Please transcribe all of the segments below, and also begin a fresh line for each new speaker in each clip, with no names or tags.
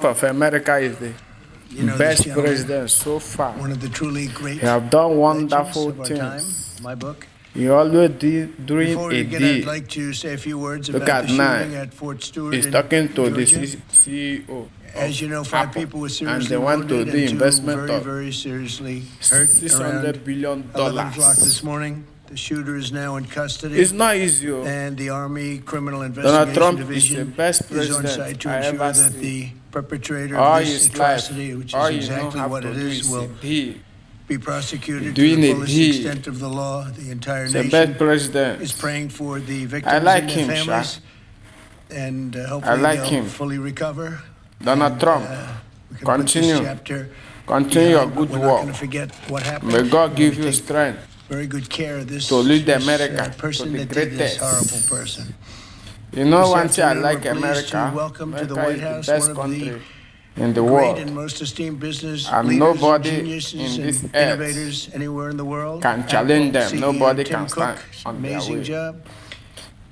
Trump of America is the best president so far.
One of the truly great
He have done
legends
wonderful
of our time,
things.
my book.
He always dream
Before
a
we begin, I'd
deal.
like to say a few words
Look
about
at
the
now.
shooting at Fort Stewart
He's
in
talking to the
Georgia.
CEO
As you know, 5
Apple,
people were
and
seriously
they want to
wounded
do
and 2
investment
very,
of
very seriously hurt
$600
around
billion.
11 o'clock this morning. The shooter is now in custody.
It's not easy.
And the Army Criminal
Donald Trump
Investigation
is the
Division
best
is on
president
site to
I
ensure
ever
that
seen.
the perpetrator
All
of this
his life,
atrocity, which
all
is
you know
exactly
how
what
to
it
do
is,
is a
will
deal.
be prosecuted to
Doing
the
a
fullest
deal.
extent of the law. The entire
He's the
nation
best president.
is praying for the
I
victims
like
and
him,
their
Sha.
families, and hopefully
like
they'll
him.
fully recover.
Donald Trump,
We can
continue.
put this chapter
Continue your
behind, but
good
we're not going to
work.
forget what happened.
May God
We
give
wanna
you
take
strength
very good care of this,
to lead
this,
America
person
to the
that did this
greatest.
horrible person.
You know
This
one thing I
afternoon,
like
we're pleased to
America.
welcome to the
America
White
is
House
the best
one of the
country in the
great
world.
and most esteemed business
And
leaders
nobody
and geniuses
in
and
this earth
innovators anywhere in the world.
can challenge them.
CEO
Nobody
Tim
can stand
Cook,
on their
amazing
way.
job.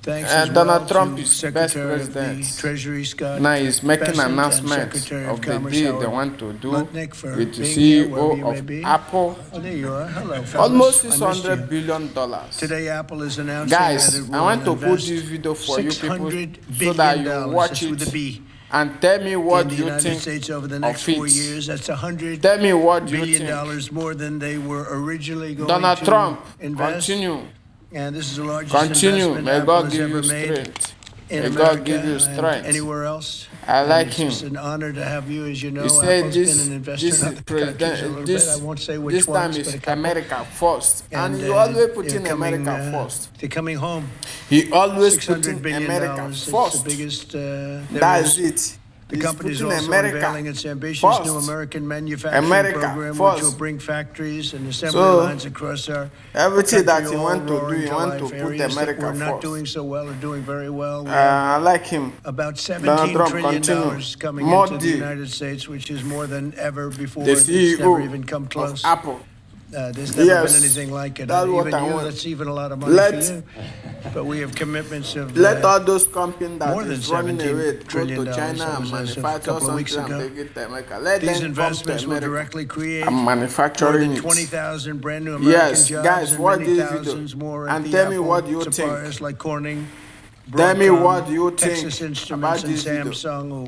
Thanks
And
as
Donald
well
Trump
to
is the best
Secretary of the
president.
Treasury Scott
Now he's making an
Bessent and
announcement
Secretary
of
of
the
Commerce
deal they
Howard
want to do
Lutnick for
with the
being here wherever you
CEO
may
of
be.
Apple.
Oh, there you are. Hello, fellas.
Almost
I missed you.
$600 billion.
Today, Apple is announcing that
Guys,
it will
I want to put
invest
this video for you people
$600
so that you
billion,
watch
that's with a
it
B,
and tell me
in
what
the
you
United
think
States over the
of
next 4
it.
years. That's $100
Tell me what you
billion
think.
more than they were originally going
Donald
to
Trump,
invest.
continue.
And this is the largest
Continue.
investment
May
Apple
God
has
give
ever
you
made
strength.
in
May
America
God give you
and
strength.
anywhere else.
I
And
like
it's
him.
just an honor to have you. As you know,
He said
Apple's
this,
been an investor
this
in
is
other countries a
president,
little bit. I won't say which
this time
ones, but
is
a couple.
America first. And you
uh,
always put
they're
in
coming,
America first.
They're coming home.
He always put
$600
in
billion.
America
It's the
first.
biggest there
That's
is.
it.
The
He's
company is
putting
also
America
unveiling its ambitious
first.
new American manufacturing
America
program,
first.
which will bring factories and assembly
So,
lines across our
everything that
country,
you
all
want to do,
roaring
you
to
want to
life.
put
Areas that
America
we're not
first.
doing so well or doing very well. We
I
have
like him.
about
Donald
$17
Trump,
trillion
continue.
coming
More
into the
deal.
United States, which is more than ever before.
The
It's never
CEO
even come
of
close.
Apple.
There's never
Yes,
been anything like it.
that's what
Even
I
you,
want.
that's even a lot of money
Let-
for you. But we have commitments of
Let all those companies that
more than
is running
$17
away go
trillion.
to China
I
and
was asked a
manufacture
couple of weeks
something and
ago.
take it to America. Let
These
them come to
investments will
America
directly create
and
more
manufacturing
than
it.
20,000 brand new American
Yes,
jobs
guys,
and
what
many
this video?
thousands more at
And
the
tell me
Apple
what you think.
suppliers like Corning,
Tell me
Broadcom,
what you
Texas
think
Instruments,
about
and
this video.
Samsung who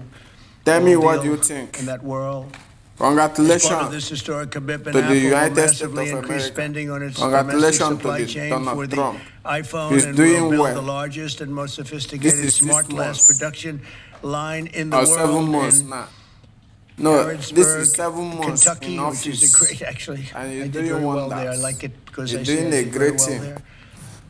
Tell me
will
what
deal
you think.
in that world. As part of
Congratulations
this historic commitment,
to the
Apple will
United States
massively
of
increase
America.
spending on its domestic
Congratulations to
supply
the
chain
Donald
for the
Trump.
iPhone
He's
and
doing
will build
well.
the largest and most
This
sophisticated
is 6
smart glass
months
production line in the
or
world.
7 months
in
now. No, this
Harrodsburg,
is 7 months
Kentucky,
in
which is a
office.
great, actually.
And
I
you're
did
doing
very well there. I
wonders.
like it because
You're
I see
doing
I
a
did very
great
well
thing.
there.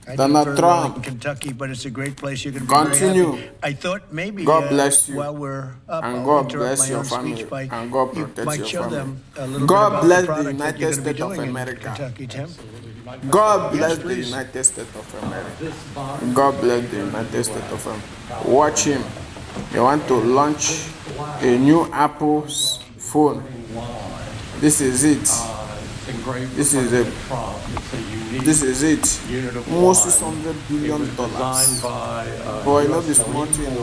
I
Donald
did very well
Trump.
in Kentucky, but it's a great place. You can be very
Continue.
happy. I thought maybe
God bless you.
while we're up,
And
I'll
God
interrupt
bless
my
your
own
family.
speech by
And God
you
protect
might
your
show
family.
them a little
God
bit about
bless
the
the
product that you're
United
going to be
States of
doing in
America.
Kentucky, Tim.
God bless
Yes,
the
please.
United States of America. God bless the United States of America. Watch him. You want to launch a new Apple phone. This is it. This is it. This is it. Almost $600 billion. Boy, not be small thing.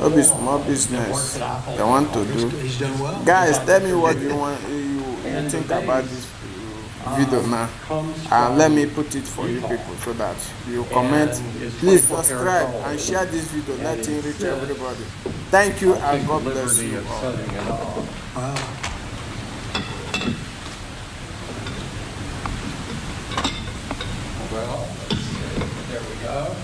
Not be small business. They want to do.
He's done well.
Guys, tell me what you want. You think about this video now, and let me put it for you people so that you comment. Please subscribe and share this video. Let it reach everybody. Thank you and God bless you all.
Wow.
Well, there we go.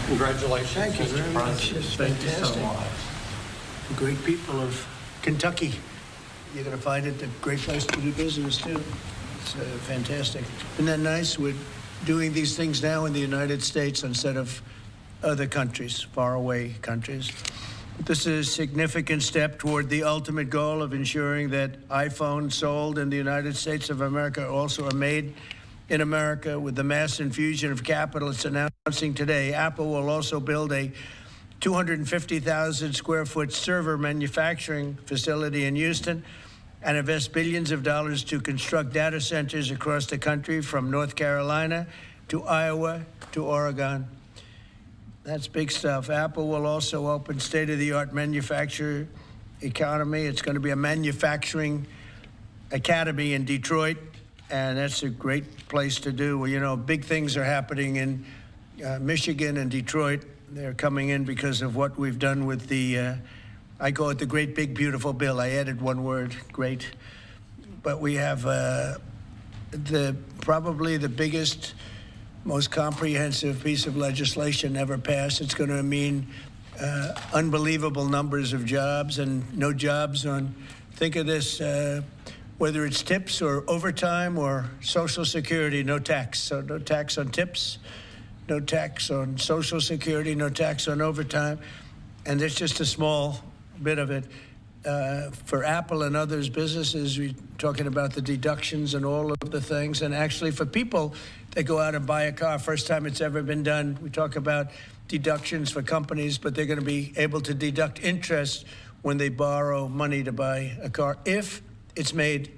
Congratulations,
Thank you
Mr.
very much.
President.
It's
Thank you so
fantastic.
much.
The great people of Kentucky. You're going to find it a great place to do business, too. It's fantastic. Isn't that nice? We're doing these things now in the United States instead of other countries, faraway countries. This is a significant step toward the ultimate goal of ensuring that iPhones sold in the United States of America also are made in America. With the mass infusion of capital it's announcing today, Apple will also build a 250,000 square foot server manufacturing facility in Houston and invest billions of dollars to construct data centers across the country from North Carolina to Iowa to Oregon. That's big stuff. Apple will also open state-of-the-art manufacturer economy. It's going to be a manufacturing academy in Detroit, and that's a great place to do. Well, you know, big things are happening in Michigan and Detroit. They're coming in because of what we've done with the, I call it the great, big, beautiful bill. I added one word, great. But we have probably the biggest, most comprehensive piece of legislation ever passed. It's going to mean unbelievable numbers of jobs and no jobs on, think of this, whether it's tips or overtime or Social Security, no tax. So no tax on tips, no tax on Social Security, no tax on overtime. And there's just a small bit of it. For Apple and others businesses, we're talking about the deductions and all of the things. And actually for people that go out and buy a car, first time it's ever been done, we talk about deductions for companies, but they're going to be able to deduct interest when they borrow money to buy a car if it's made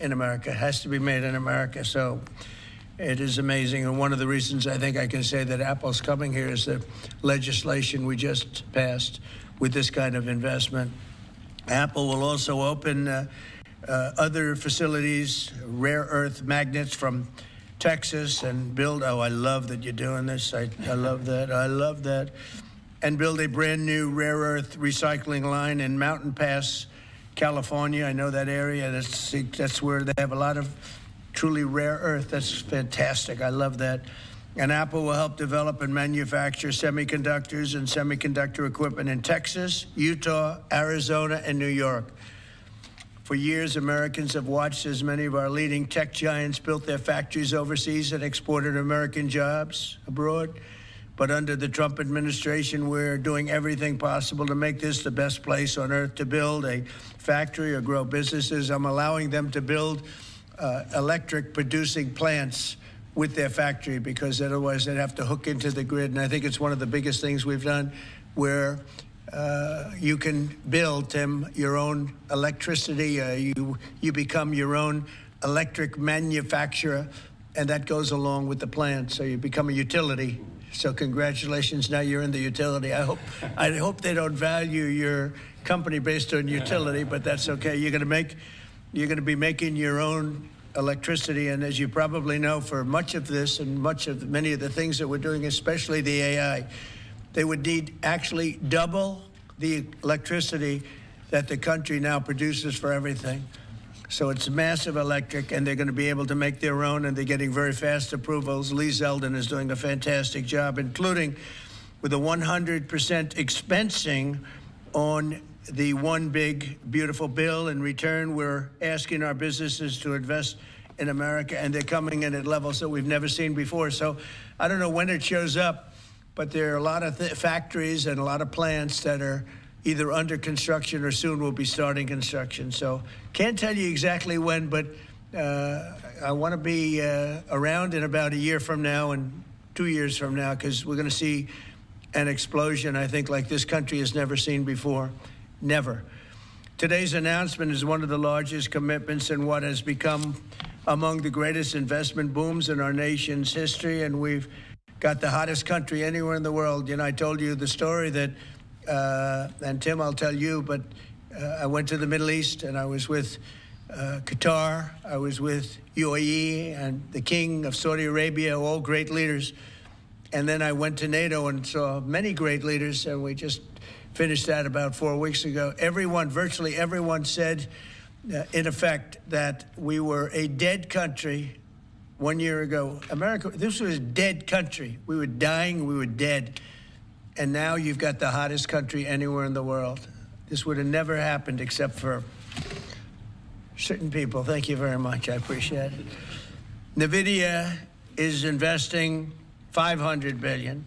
in America. It has to be made in America. So it is amazing. And one of the reasons I think I can say that Apple's coming here is the legislation we just passed with this kind of investment. Apple will also open other facilities, rare earth magnets from Texas, and build, oh, I love that you're doing this. I love that. I love that. And build a brand new rare earth recycling line in Mountain Pass, California. I know that area. That's where they have a lot of truly rare earth. That's fantastic. I love that. And Apple will help develop and manufacture semiconductors and semiconductor equipment in Texas, Utah, Arizona, and New York. For years, Americans have watched as many of our leading tech giants built their factories overseas and exported American jobs abroad. But under the Trump administration, we're doing everything possible to make this the best place on earth to build a factory or grow businesses. I'm allowing them to build electric producing plants with their factory, because otherwise they'd have to hook into the grid. And I think it's one of the biggest things we've done, where you can build, Tim, your own electricity. You become your own electric manufacturer, and that goes along with the plant. So you become a utility. So congratulations, now you're in the utility. I hope they don't value your company based on utility, but that's okay. You're going to be making your own electricity, and as you probably know, for much of this and many of the things that we're doing, especially the AI, they would need actually double the electricity that the country now produces for everything. So it's massive electric, and they're going to be able to make their own, and they're getting very fast approvals. Lee Zeldin is doing a fantastic job, including with a 100% expensing on the one big, beautiful bill. In return, we're asking our businesses to invest in America, and they're coming in at levels that we've never seen before. So I don't know when it shows up, but there are a lot of factories and a lot of plants that are either under construction or soon will be starting construction. So can't tell you exactly when, but I want to be around in about a year from now and 2 years from now, because we're going to see an explosion, I think, like this country has never seen before. Never. Today's announcement is one of the largest commitments in what has become among the greatest investment booms in our nation's history, and we've got the hottest country anywhere in the world. You know, I told you the story that, and Tim, I'll tell you, but I went to the Middle East, and I was with Qatar, I was with UAE, and the King of Saudi Arabia, all great leaders. And then I went to NATO and saw many great leaders, and we just finished that about 4 weeks ago. Virtually everyone said, in effect, that we were a dead country 1 year ago. America, this was a dead country. We were dying, we were dead. And now you've got the hottest country anywhere in the world. This would have never happened except for certain people. Thank you very much. I appreciate it. NVIDIA is investing $500 billion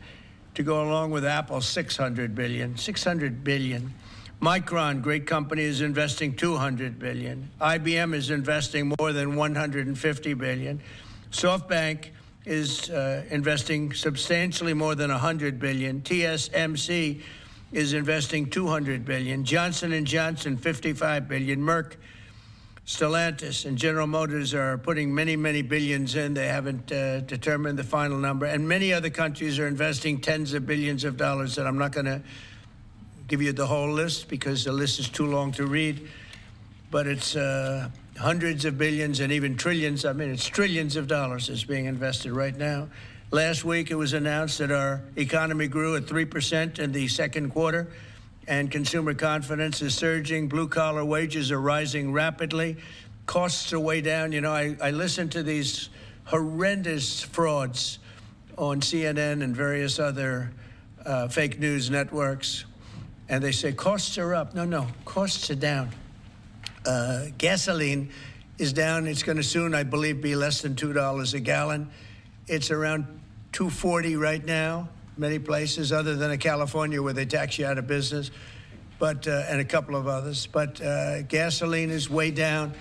to go along with Apple, $600 billion. $600 billion. Micron, great company, is investing $200 billion. IBM is investing more than $150 billion. SoftBank is investing substantially more than $100 billion. TSMC is investing $200 billion. Johnson & Johnson, $55 billion. Merck, Stellantis and General Motors are putting many, many billions in. They haven't determined the final number. And many other countries are investing tens of billions of dollars. And I'm not going to give you the whole list because the list is too long to read. But it's hundreds of billions and even trillions. I mean, it's trillions of dollars is being invested right now. Last week, it was announced that our economy grew at 3% in the second quarter, and consumer confidence is surging. Blue-collar wages are rising rapidly. Costs are way down. You know, I listen to these horrendous frauds on CNN and various other fake news networks, and they say costs are up. No, costs are down. Gasoline is down. It's going to soon, I believe, be less than $2 a gallon. It's around $2.40 right now, many places other than California where they tax you out of business, but and a couple of others. But gasoline is way down.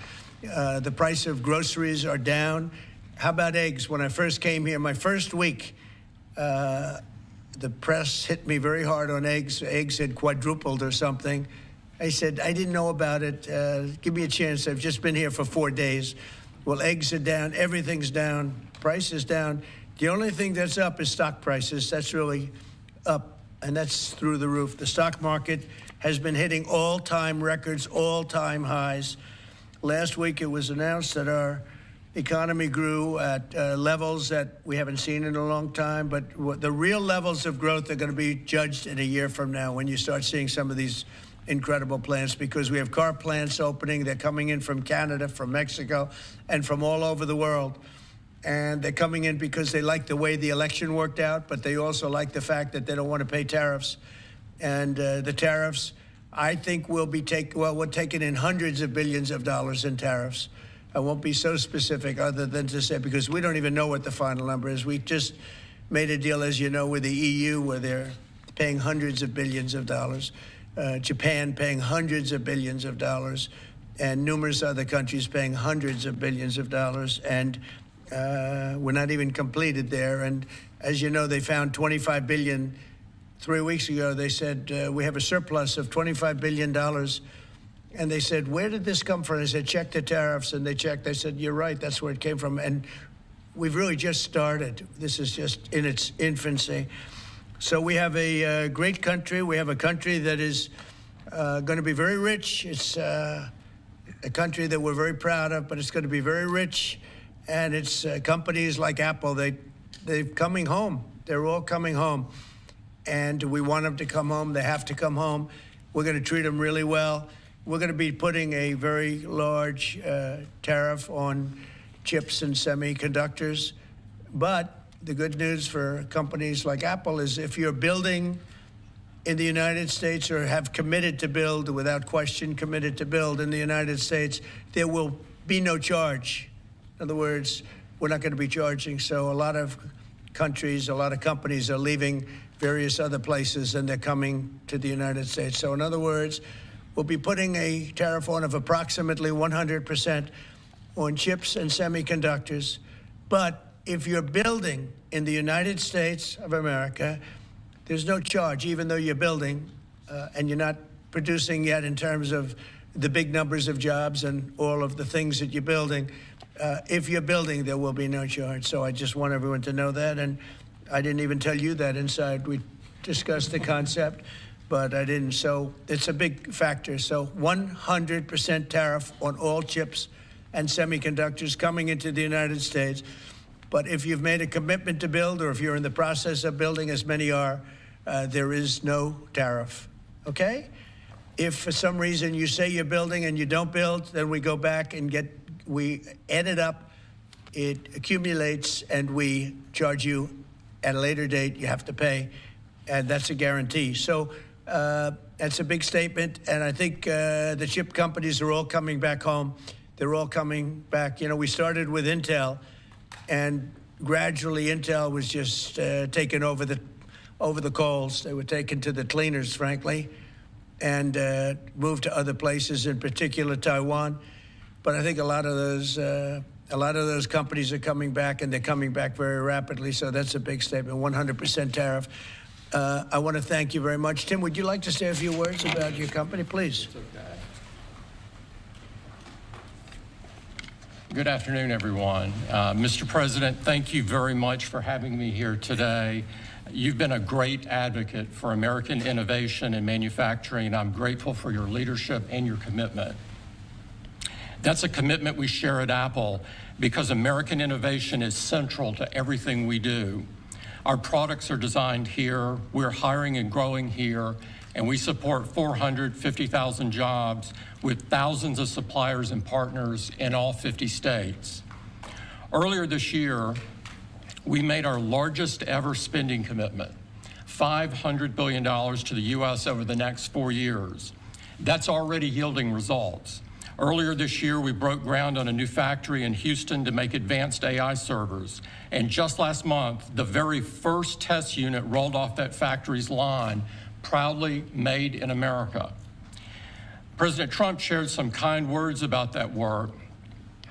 The price of groceries are down. How about eggs? When I first came here, my first week, the press hit me very hard on eggs. Eggs had quadrupled or something. I said, I didn't know about it. Give me a chance. I've just been here for 4 days. Well, eggs are down. Everything's down. Price is down. The only thing that's up is stock prices. That's really up, and that's through the roof. The stock market has been hitting all-time records, all-time highs. Last week, it was announced that our economy grew at levels that we haven't seen in a long time, but the real levels of growth are going to be judged in a year from now when you start seeing some of these incredible plants, because we have car plants opening. They're coming in from Canada, from Mexico, and from all over the world. And they're coming in because they like the way the election worked out, but they also like the fact that they don't want to pay tariffs. And the tariffs, I think, we're taking in hundreds of billions of dollars in tariffs. I won't be so specific other than to say, because we don't even know what the final number is. We just made a deal, as you know, with the EU where they're paying hundreds of billions of dollars. Japan paying hundreds of billions of dollars, and numerous other countries paying hundreds of billions of dollars. And we're not even completed there. And as you know, they found $25 billion 3 weeks ago. They said, we have a surplus of $25 billion. And they said, where did this come from? I said, check the tariffs. And they checked. They said, you're right, that's where it came from. And we've really just started. This is just in its infancy. So we have a great country. We have a country that is going to be very rich. It's a country that we're very proud of, but it's going to be very rich. And it's companies like Apple, they're coming home. They're all coming home. And we want them to come home. They have to come home. We're going to treat them really well. We're going to be putting a very large tariff on chips and semiconductors. But the good news for companies like Apple is if you're building in the United States or have committed to build, without question committed to build in the United States, there will be no charge. In other words, we're not going to be charging. So a lot of countries, a lot of companies are leaving various other places and they're coming to the United States. So in other words, we'll be putting a tariff on of approximately 100% on chips and semiconductors. But if you're building in the United States of America, there's no charge, even though you're building and you're not producing yet in terms of the big numbers of jobs and all of the things that you're building. If you're building, there will be no charge. So I just want everyone to know that. And I didn't even tell you that inside. We discussed the concept, but I didn't. So it's a big factor. So 100% tariff on all chips and semiconductors coming into the United States. But if you've made a commitment to build, or if you're in the process of building, as many are, there is no tariff, okay? If for some reason you say you're building and you don't build, then we go back and we add it up, it accumulates, and we charge you at a later date. You have to pay, and that's a guarantee. So that's a big statement, and I think the chip companies are all coming back home. They're all coming back. You know, we started with Intel, and gradually Intel was just taken over the coals. They were taken to the cleaners, frankly, and moved to other places, in particular Taiwan. But I think a lot of those companies are coming back, and they're coming back very rapidly. So that's a big statement. 100% tariff. I want to thank you very much. Tim, would you like to say a few words about your company, please?
It's okay. Good afternoon, everyone. Mr. President, thank you very much for having me here today. You've been a great advocate for American innovation and manufacturing, and I'm grateful for your leadership and your commitment. That's a commitment we share at Apple because American innovation is central to everything we do. Our products are designed here, we're hiring and growing here, and we support 450,000 jobs with thousands of suppliers and partners in all 50 states. Earlier this year, we made our largest ever spending commitment, $500 billion to the U.S. over the next 4 years. That's already yielding results. Earlier this year, we broke ground on a new factory in Houston to make advanced AI servers. And just last month, the very first test unit rolled off that factory's line, proudly made in America. President Trump shared some kind words about that work,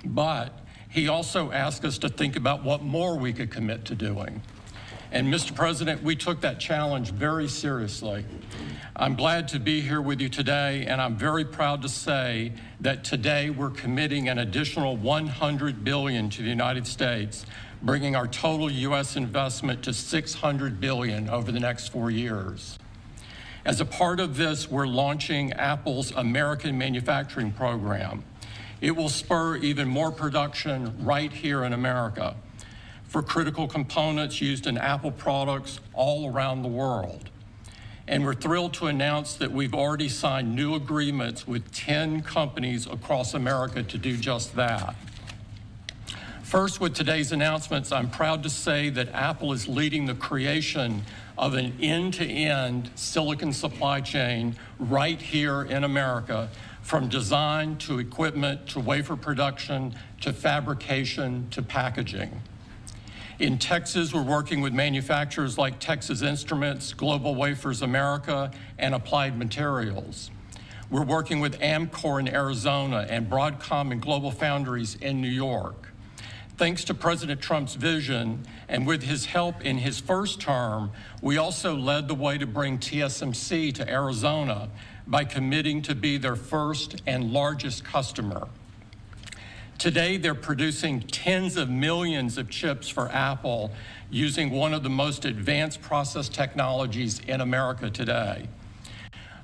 but he also asked us to think about what more we could commit to doing. And Mr. President, we took that challenge very seriously. I'm glad to be here with you today, and I'm very proud to say that today we're committing an additional $100 billion to the United States, bringing our total U.S. investment to $600 billion over the next 4 years. As a part of this, we're launching Apple's American Manufacturing Program. It will spur even more production right here in America for critical components used in Apple products all around the world. And we're thrilled to announce that we've already signed new agreements with 10 companies across America to do just that. First, with today's announcements, I'm proud to say that Apple is leading the creation of an end-to-end silicon supply chain right here in America, from design to equipment to wafer production to fabrication to packaging. In Texas, we're working with manufacturers like Texas Instruments, Global Wafers America, and Applied Materials. We're working with Amcor in Arizona and Broadcom and Global Foundries in New York. Thanks to President Trump's vision, and with his help in his first term, we also led the way to bring TSMC to Arizona by committing to be their first and largest customer. Today, they're producing tens of millions of chips for Apple using one of the most advanced process technologies in America today.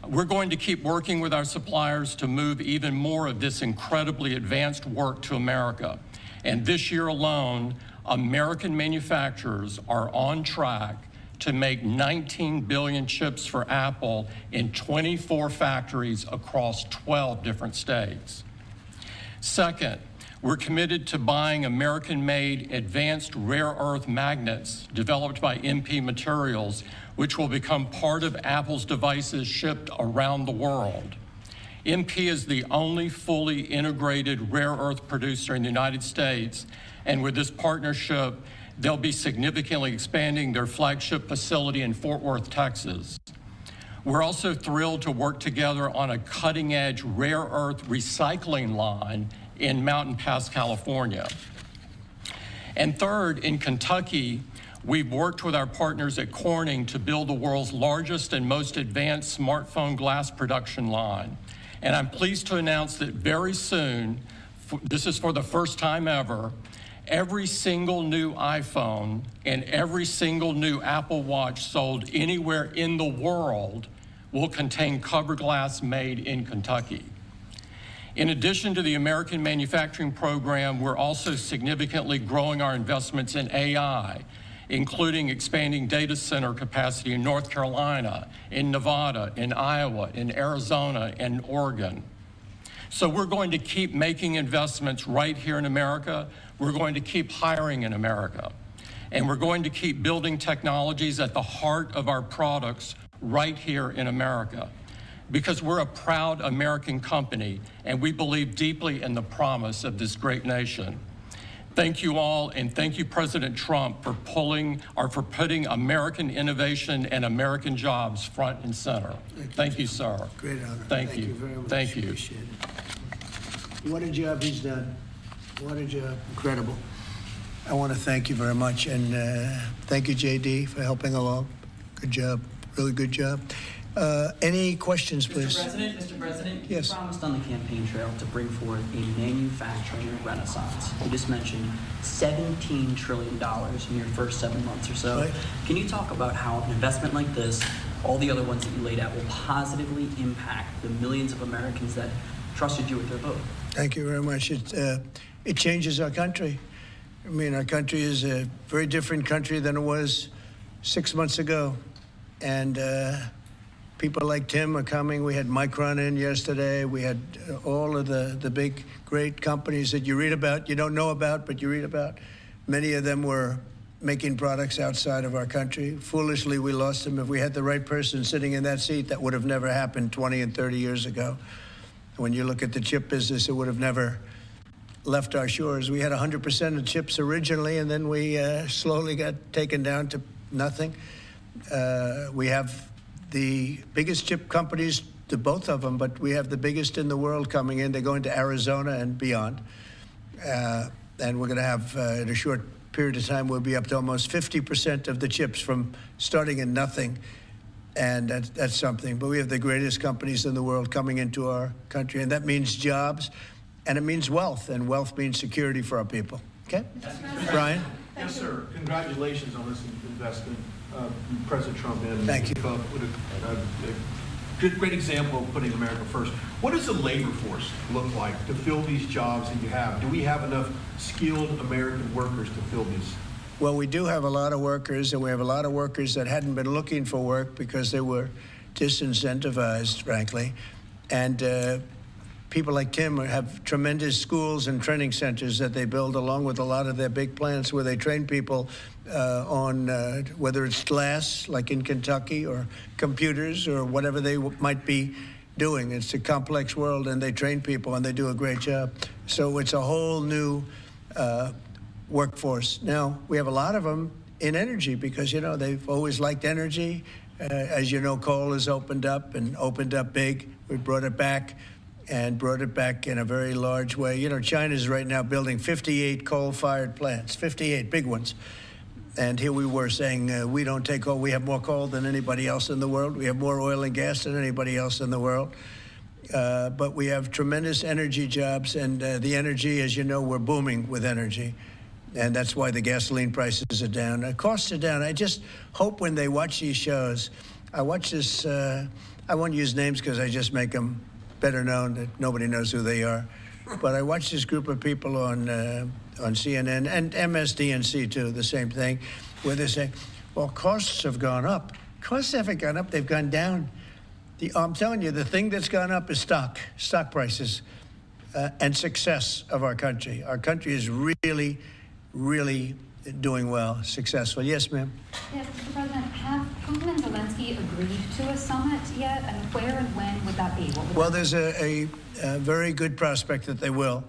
We're going to keep working with our suppliers to move even more of this incredibly advanced work to America. And this year alone, American manufacturers are on track to make 19 billion chips for Apple in 24 factories across 12 different states. Second, we're committed to buying American-made advanced rare earth magnets developed by MP Materials, which will become part of Apple's devices shipped around the world. MP is the only fully integrated rare earth producer in the United States, and with this partnership, they'll be significantly expanding their flagship facility in Fort Worth, Texas. We're also thrilled to work together on a cutting-edge rare earth recycling line in Mountain Pass, California. And third, in Kentucky, we've worked with our partners at Corning to build the world's largest and most advanced smartphone glass production line. And I'm pleased to announce that very soon, this is for the first time ever, every single new iPhone and every single new Apple Watch sold anywhere in the world will contain cover glass made in Kentucky. In addition to the American Manufacturing Program, we're also significantly growing our investments in AI, including expanding data center capacity in North Carolina, in Nevada, in Iowa, in Arizona, and Oregon. So we're going to keep making investments right here in America. We're going to keep hiring in America. And we're going to keep building technologies at the heart of our products right here in America, because we're a proud American company and we believe deeply in the promise of this great nation. Thank you all, and thank you, President Trump, for putting American innovation and American jobs front and center.
Thank you,
sir.
Great honor.
Thank you
very much.
Thank you.
Appreciate it. What a job he's done. What a job. Incredible. I want to thank you very much, and thank you, JD, for helping along. Good job. Really good job. Any questions, please?
Mr. President,
Yes.
you promised on the campaign trail to bring forth a manufacturing renaissance. You just mentioned $17 trillion in your first 7 months or so.
Right.
Can you talk about how an investment like this, all the other ones that you laid out, will positively impact the millions of Americans that trusted you with their vote?
Thank you very much. It changes our country. I mean, our country is a very different country than it was 6 months ago. And people like Tim are coming. We had Micron in yesterday. We had all of the big, great companies that you read about, you don't know about, but you read about. Many of them were making products outside of our country. Foolishly, we lost them. If we had the right person sitting in that seat, that would have never happened 20 and 30 years ago. When you look at the chip business, it would have never left our shores. We had 100% of chips originally, and then we slowly got taken down to nothing. We have the biggest chip companies, to both of them, but we have the biggest in the world coming in. They're going to Arizona and beyond. And we're going to have, in a short period of time, we'll be up to almost 50% of the chips from starting in nothing. And that's something. But we have the greatest companies in the world coming into our country, and that means jobs, and it means wealth, and wealth means security for our people. Okay? Brian?
Yes, sir. Congratulations on this investment, President Trump. And
Thank you.
What a great example of putting America first. What does the labor force look like to fill these jobs that you have? Do we have enough skilled American workers to fill these?
Well, we do have a lot of workers, and we have a lot of workers that hadn't been looking for work because they were disincentivized, frankly. And people like Tim have tremendous schools and training centers that they build along with a lot of their big plants where they train people on whether it's glass, like in Kentucky, or computers, or whatever they might be doing. It's a complex world, and they train people, and they do a great job. So it's a whole new workforce. Now, we have a lot of them in energy because, you know, they've always liked energy. As you know, coal has opened up big. We brought it back and brought it back in a very large way. You know, China's right now building 58 coal-fired plants, 58 big ones. And here we were saying we don't take coal. We have more coal than anybody else in the world. We have more oil and gas than anybody else in the world. But we have tremendous energy jobs, and the energy, as you know, we're booming with energy. And that's why the gasoline prices are down. Costs are down. I just hope when they watch these shows, I watch this, I won't use names because I just make them better known that nobody knows who they are. But I watch this group of people on CNN and MSDNC too, the same thing, where they say, well, costs have gone up. Costs haven't gone up, they've gone down. I'm telling you, the thing that's gone up is stock prices, and success of our country. Our country is really, really doing well, successful. Yes, ma'am?
Yes, Mr. President, have Putin and Zelensky agreed to a summit yet? And where and when would that be?
Well, there's a very good prospect that they will.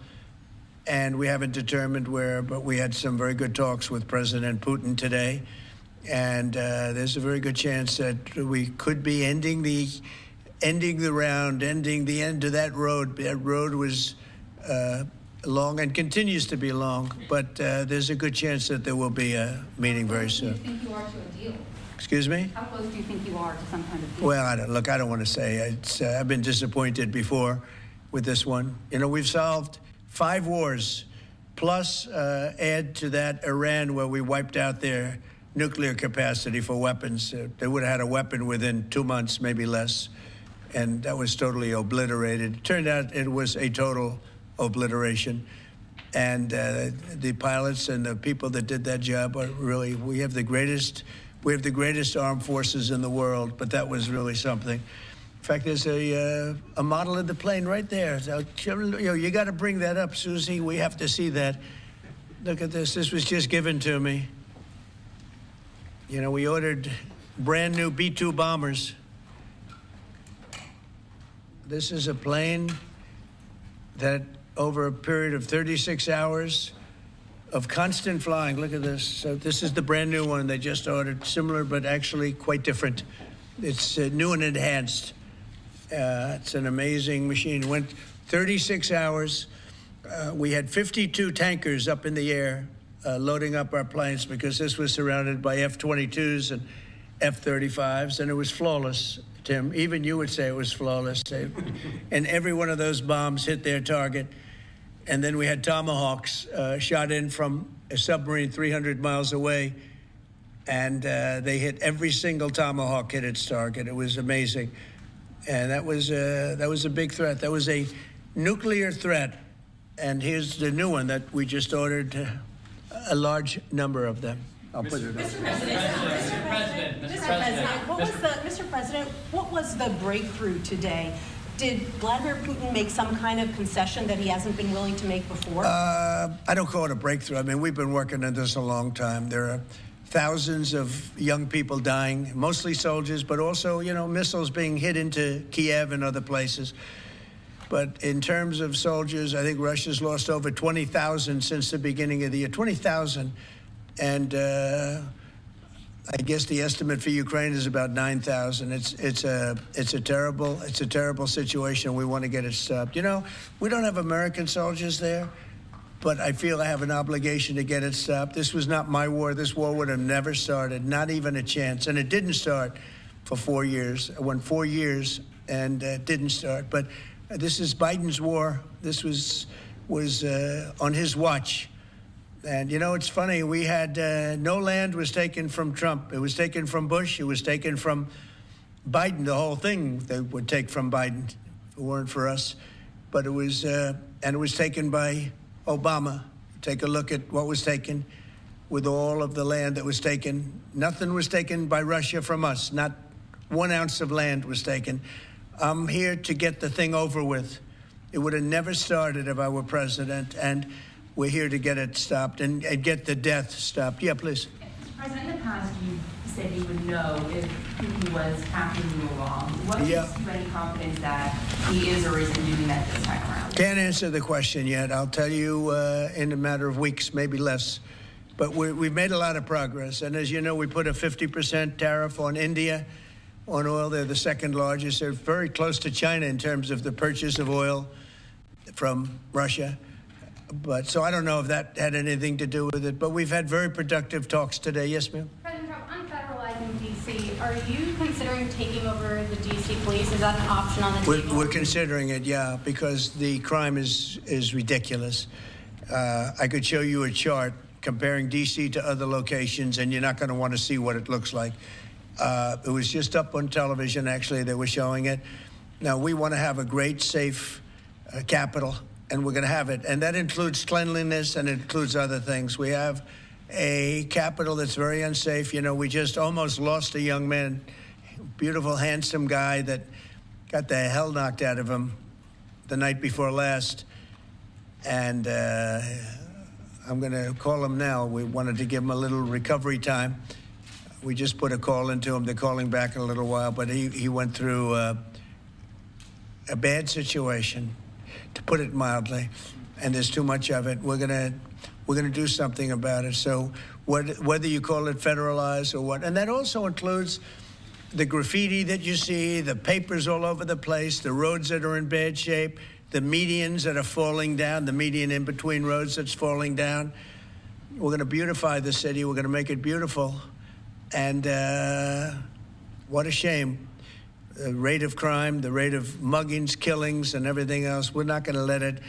And we haven't determined where, but we had some very good talks with President Putin today. And there's a very good chance that we could be ending the end of that road. That road was long and continues to be long, but there's a good chance that there will be a meeting very soon.
How close do you think you are to a deal?
Excuse me?
How close do you think you are to some kind of deal?
Well, I don't want to say. I've been disappointed before with this one. You know, we've solved 5 wars, plus add to that Iran, where we wiped out their nuclear capacity for weapons. They would have had a weapon within 2 months, maybe less, and that was totally obliterated. It turned out it was a total obliteration, and the pilots and the people that did that job are really, we have the greatest armed forces in the world, but that was really something. In fact, there's a model of the plane right there. So, you got to bring that up, Susie. We have to see that. Look at this. This was just given to me. You know, we ordered brand new B-2 bombers. This is a plane that over a period of 36 hours of constant flying, look at this. So this is the brand new one they just ordered, similar but actually quite different. It's new and enhanced. It's an amazing machine. It went 36 hours. We had 52 tankers up in the air loading up our planes because this was surrounded by F-22s and F-35s, and it was flawless. Tim. Even you would say it was flawless. And every one of those bombs hit their target. And then we had Tomahawks shot in from a submarine 300 miles away. And they hit every single Tomahawk hit its target. It was amazing. And that was a big threat. That was a nuclear threat. And here's the new one that we just ordered, a large number of them. I'll put it up.
Mr. President, what was the breakthrough today? Did Vladimir Putin make some kind of concession that he hasn't been willing to make before?
I don't call it a breakthrough. I mean, we've been working on this a long time. There are thousands of young people dying, mostly soldiers, but also, missiles being hit into Kiev and other places. But in terms of soldiers, I think Russia's lost over 20,000 since the beginning of the year. 20,000. And I guess the estimate for Ukraine is about 9,000. It's a terrible situation. We want to get it stopped. We don't have American soldiers there, but I feel I have an obligation to get it stopped. This was not my war. This war would have never started, not even a chance. And it didn't start for 4 years. It went 4 years and it didn't start. But this is Biden's war. This was on his watch. And, it's funny, we had no land was taken from Trump. It was taken from Bush. It was taken from Biden. The whole thing they would take from Biden if it weren't for us. But it was taken by Obama. Take a look at what was taken with all of the land that was taken. Nothing was taken by Russia from us. Not 1 ounce of land was taken. I'm here to get the thing over with. It would have never started if I were president. And we're here to get it stopped and get the death stopped. Yeah, please.
Mr. President, in the past, you said you would know if Putin was passing you along. What gives you any confidence that he is or isn't doing that this time around?
Can't answer the question yet. I'll tell you in a matter of weeks, maybe less. But we've made a lot of progress. And as you know, we put a 50% tariff on India on oil. They're the second largest. They're very close to China in terms of the purchase of oil from Russia. But so I don't know if that had anything to do with it. But we've had very productive talks today. Yes, ma'am?
President Trump, on federalizing D.C., are you considering taking over the D.C. police? Is that an option on the table?
We're considering it, yeah, because the crime is ridiculous. I could show you a chart comparing D.C. to other locations, and you're not going to want to see what it looks like. It was just up on television, actually. They were showing it. Now, we want to have a great, safe capital, and we're going to have it. And that includes cleanliness, and it includes other things. We have a capital that's very unsafe. We just almost lost a young man, beautiful, handsome guy that got the hell knocked out of him the night before last. And I'm going to call him now. We wanted to give him a little recovery time. We just put a call into him. They're calling back in a little while, but he went through a bad situation, to put it mildly, and there's too much of it. We're gonna do something about it. So whether you call it federalized or what, and that also includes the graffiti that you see, the papers all over the place, the roads that are in bad shape, the medians that are falling down, the median in between roads that's falling down. We're going to beautify the city. We're going to make it beautiful. And what a shame. The rate of crime, the rate of muggings, killings, and everything else, we're not going to let it.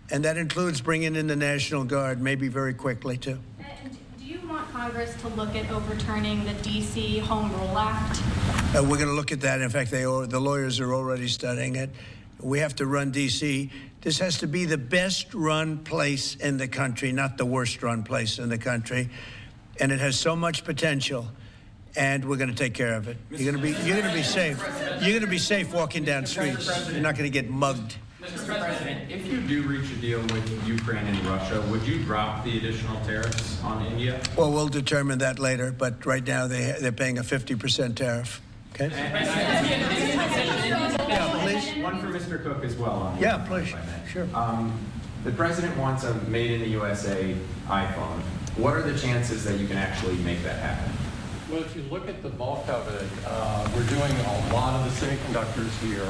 And that includes bringing in the National Guard, maybe very quickly, too.
And do you want Congress to look at overturning the D.C. Home Rule Act?
We're going to look at that. In fact, the lawyers are already studying it. We have to run D.C. This has to be the best-run place in the country, not the worst-run place in the country. And it has so much potential. And we're going to take care of it. You're going to be safe. You're going to be safe walking down streets. You're not going to get mugged.
Mr. President, if you do reach a deal with Ukraine and Russia, would you drop the additional tariffs on India?
Well, we'll determine that later. But right now they're paying a 50% tariff. Okay.
Yeah, please. One for Mr. Cook as well.
Yeah, please. Sure.
The president wants a made-in-the-USA iPhone. What are the chances that you can actually make that happen?
Well, if you look at the bulk of it, we're doing a lot of the semiconductors here.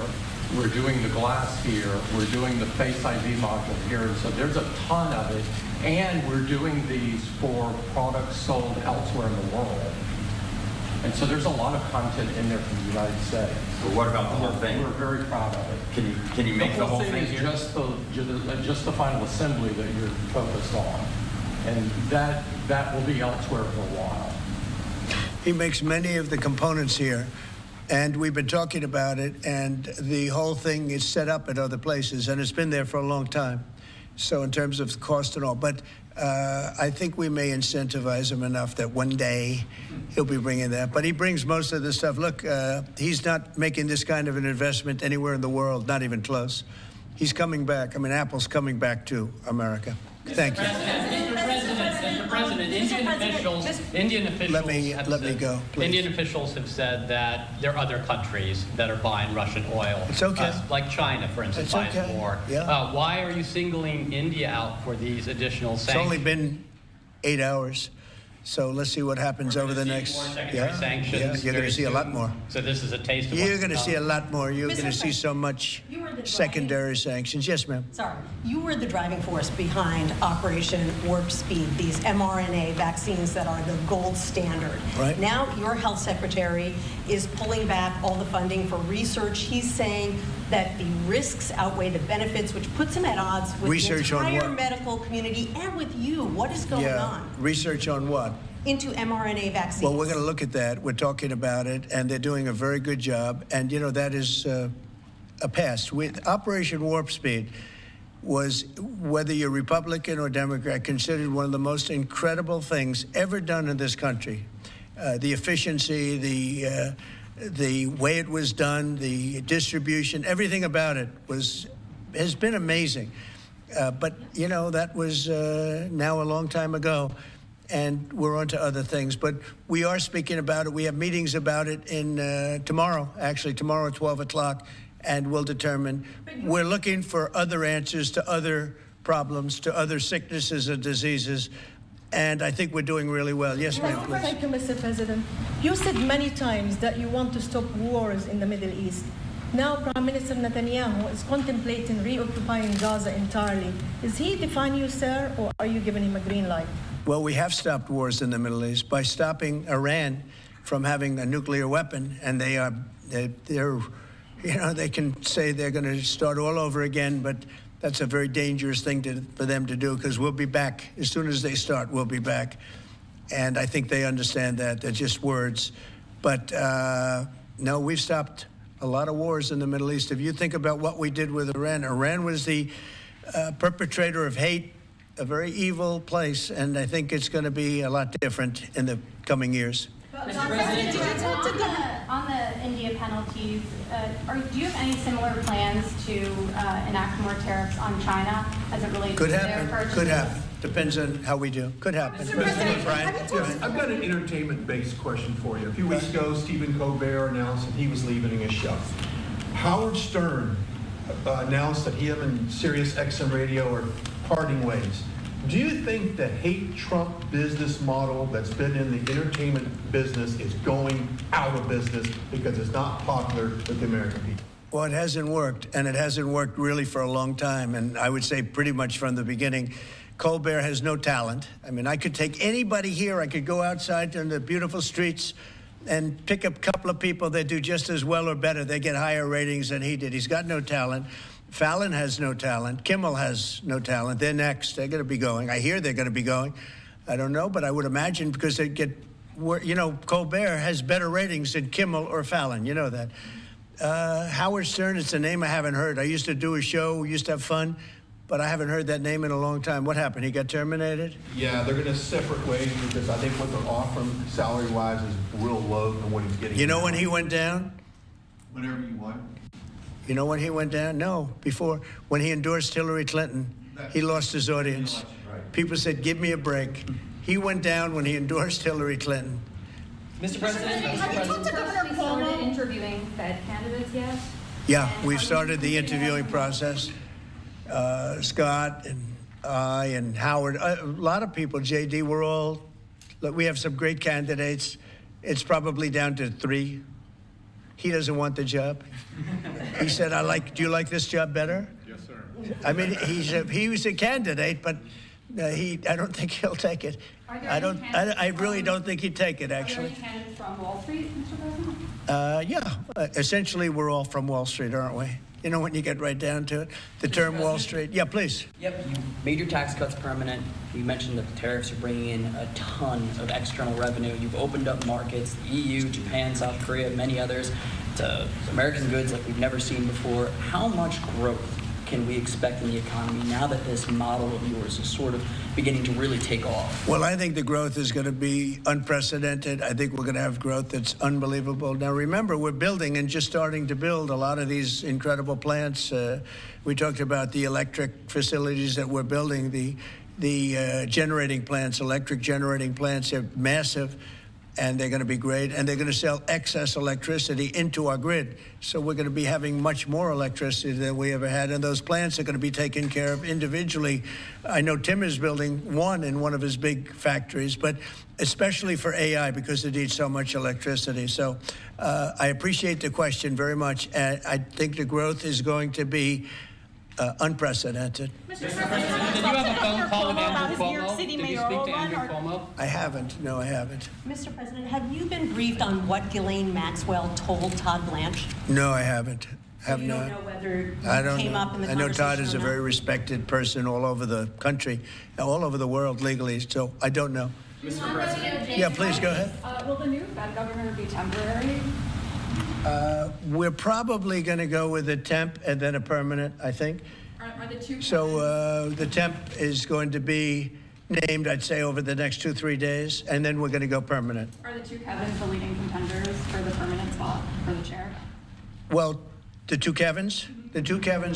We're doing the glass here. We're doing the Face ID module here. So there's a ton of it. And we're doing these for products sold elsewhere in the world. And so there's a lot of content in there from the United States.
But what about the whole thing?
We're very proud of it.
Can you make the whole thing
is
here?
just the final assembly that you're focused on. And that will be elsewhere for a while.
He makes many of the components here, and we've been talking about it, and the whole thing is set up at other places, and it's been there for a long time. So in terms of cost and all, but I think we may incentivize him enough that one day he'll be bringing that. But he brings most of the stuff. Look, he's not making this kind of an investment anywhere in the world, not even close. He's coming back. I mean, Apple's coming back to America. Thank you.
Mr. President, Indian officials have said that there are other countries that are buying Russian oil.
It's okay.
Like China, for instance,
It's
buys
okay.
more.
Yeah.
Why are you singling India out for these additional
It's
sanctions?
only been 8 hours. So let's see what happens over the next.
More secondary sanctions.
You're going to see a lot more.
So this is a taste of
You're
what's
going to
to
see a
come.
lot more. You're going to see so much secondary sanctions. Yes, ma'am.
Sorry, you were the driving force behind Operation Warp Speed, these mRNA vaccines that are the gold standard.
Right.
Now your health secretary is pulling back all the funding for research. He's saying that the risks outweigh the benefits, which puts him at odds with
Research
the
on
entire
what?
medical community and with you. What is going on
Research on what?
into mRNA vaccines?
Well, we're going to look at that. We're talking about it, and they're doing a very good job. And, you know, that is a past. With Operation Warp Speed was, whether you're Republican or Democrat, considered one of the most incredible things ever done in this country. The efficiency, the way it was done, the distribution, everything about it has been amazing. But, you know, that was now a long time ago. And we're on to other things. But we are speaking about it. We have meetings about it in tomorrow at 12 o'clock, and we'll determine. We're looking for other answers to other problems, to other sicknesses and diseases, and I think we're doing really well. Yes, ma'am, please.
Thank you, Mr. President. You said many times that you want to stop wars in the Middle East. Now, Prime Minister Netanyahu is contemplating reoccupying Gaza entirely. Is he defying you, sir, or are you giving him a green light?
Well, we have stopped wars in the Middle East by stopping Iran from having a nuclear weapon, and they're you know, they can say they're going to start all over again, but that's a very dangerous thing for them to do, because we'll be back. As soon as they start, we'll be back. And I think they understand that. They're just words. But no, we've stopped a lot of wars in the Middle East. If you think about what we did with Iran, Iran was the perpetrator of hate, a very evil place, and I think it's going to be a lot different in the coming years.
Mr. President, on the India penalties, do you have any similar plans to enact more tariffs on China as it relates to their purchases?
Could happen. Depends on how we do. Could happen. Brian?
Yes, I've got an entertainment-based question for you. A few weeks ago, Stephen Colbert announced that he was leaving his show. Howard Stern announced that him and Sirius XM Radio are parting ways. Do you think the hate Trump business model that's been in the entertainment business is going out of business because it's not popular with the American people?
Well, it hasn't worked, and it hasn't worked really for a long time, and I would say pretty much from the beginning. Colbert has no talent. I mean, I could take anybody here. I could go outside on the beautiful streets and pick up a couple of people that do just as well or better. They get higher ratings than he did. He's got no talent. Fallon has no talent. Kimmel has no talent. They're next. They're going to be going. I hear they're going to be going. I don't know, but I would imagine because they get, you know, Colbert has better ratings than Kimmel or Fallon. You know that. Howard Stern, it's a name I haven't heard. I used to do a show. We used to have fun, but I haven't heard that name in a long time. What happened? He got terminated?
Yeah, they're going to separate ways because I think what they're offering salary-wise is real low than what he's getting.
You know when he went down?
Whenever you want.
You know when he went down? No, before. When he endorsed Hillary Clinton, he lost his audience. People said, give me a break. He went down when he endorsed Hillary Clinton.
Mr. President,
Have you talked to Governor Cuomo? Started interviewing Fed candidates yet?
Yeah, we've started the interviewing process. Scott and I and Howard, a lot of people, JD, we have some great candidates. It's probably down to 3. He doesn't want the job. He said, do you like this job better?
Yes, sir.
I mean, he was a candidate, but I don't think he'll take it. I really don't think he'd take it, actually.
Are there any candidates from Wall Street, Mr. President?
Essentially, we're all from Wall Street, aren't we? You know, when you get right down to it, the term Wall Street. Yeah, please.
Yep, you made your tax cuts permanent. You mentioned that the tariffs are bringing in a ton of external revenue. You've opened up markets, the EU, Japan, South Korea, many others, to American goods like we've never seen before. How much growth can we expect in the economy now that this model of yours is sort of beginning to really take off?
Well, I think the growth is going to be unprecedented. I think we're going to have growth that's unbelievable. Now, remember, we're building and just starting to build a lot of these incredible plants. We talked about the electric facilities that we're building, the generating plants, electric generating plants. They're massive, and they're going to be great, and they're going to sell excess electricity into our grid. So we're going to be having much more electricity than we ever had, and those plants are going to be taken care of individually. I know Tim is building one in one of his big factories, but especially for AI because it needs so much electricity. So I appreciate the question very much, and I think the growth is going to be unprecedented.
Mr. President, did you have a phone call with Andrew Cuomo? Did you speak to Andrew Cuomo?
I haven't. No, I haven't.
Mr. President, have you been briefed on what Ghislaine Maxwell told Todd Blanche?
No, I haven't. Have
you
not.
don't know whether
I don't
came
know.
up in the
I know Todd
conversation
is a
or not?
very respected person all over the country, all over the world legally, so I don't know.
Mr. President.
Yeah, please go ahead.
Will the new Fed governor be temporary?
We're probably going to go with a temp and then a permanent, I think.
Are the two
So the temp is going to be named, I'd say, over the next 2-3 days, and then we're going to go permanent.
Are the two Kevins the leading contenders for the permanent spot for the chair?
Well, the two Kevins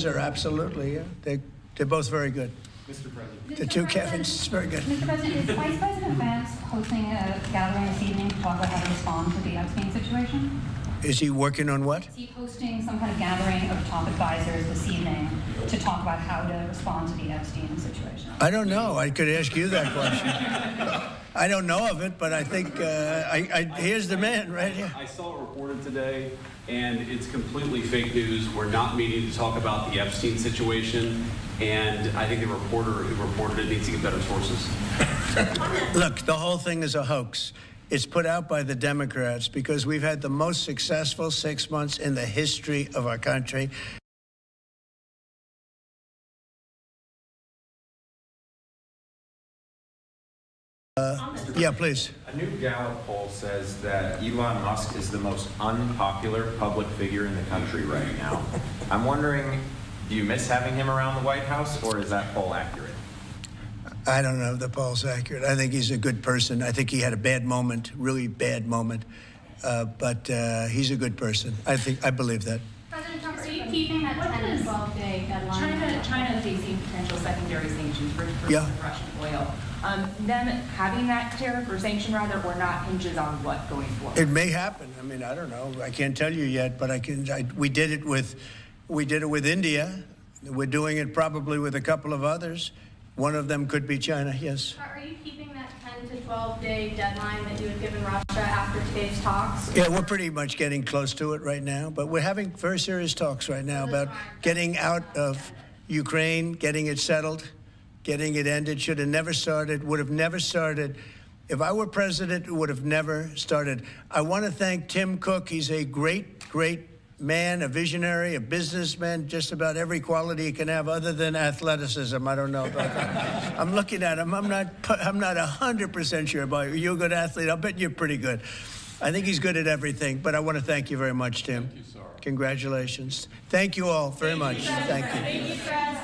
are absolutely, they're both very good.
Mr. President.
The two Kevins, very good.
Mr. President, is Vice President Vance hosting a gathering this evening to talk about how to respond to the Epstein situation?
Is he working on what?
Is he hosting some kind of gathering of top advisors this evening to talk about how to respond to the Epstein situation?
I don't know. I could ask you that question. I don't know of it, but I think here's the man right here.
I saw it reported today, and it's completely fake news. We're not meeting to talk about the Epstein situation, and I think the reporter who reported it needs to get better sources.
Look, the whole thing is a hoax. It's put out by the Democrats because we've had the most successful 6 months in the history of our country. Yeah, please.
A new Gallup poll says that Elon Musk is the most unpopular public figure in the country right now. I'm wondering, do you miss having him around the White House, or is that poll accurate?
I don't know if the poll's accurate. I think he's a good person. I think he had a bad moment, really bad moment, but he's a good person. I believe that.
President Trump, are you keeping that 10 to 12-day deadline?
China facing potential secondary sanctions for Russian oil. Them having that tariff or sanction rather or not hinges on what going forward?
It may happen. I mean, I don't know. I can't tell you yet, but we did it with India. We're doing it probably with a couple of others. One of them could be China, yes.
Are you keeping that 10 to 12-day deadline that you had given Russia after today's talks?
Yeah, we're pretty much getting close to it right now, but we're having very serious talks right now about getting out of Ukraine, getting it settled, getting it ended. Should have never started, would have never started. If I were president, it would have never started. I want to thank Tim Cook. He's a great, great man, a visionary, a businessman, just about every quality he can have other than athleticism. I don't know about that. I'm looking at him. I'm not 100% sure about you. You're a good athlete. I'll bet you're pretty good. I think he's good at everything, but I want to thank you very much, Tim.
Thank you, sir.
Congratulations. Thank you all very much. Thank you.
Thank you, Chris.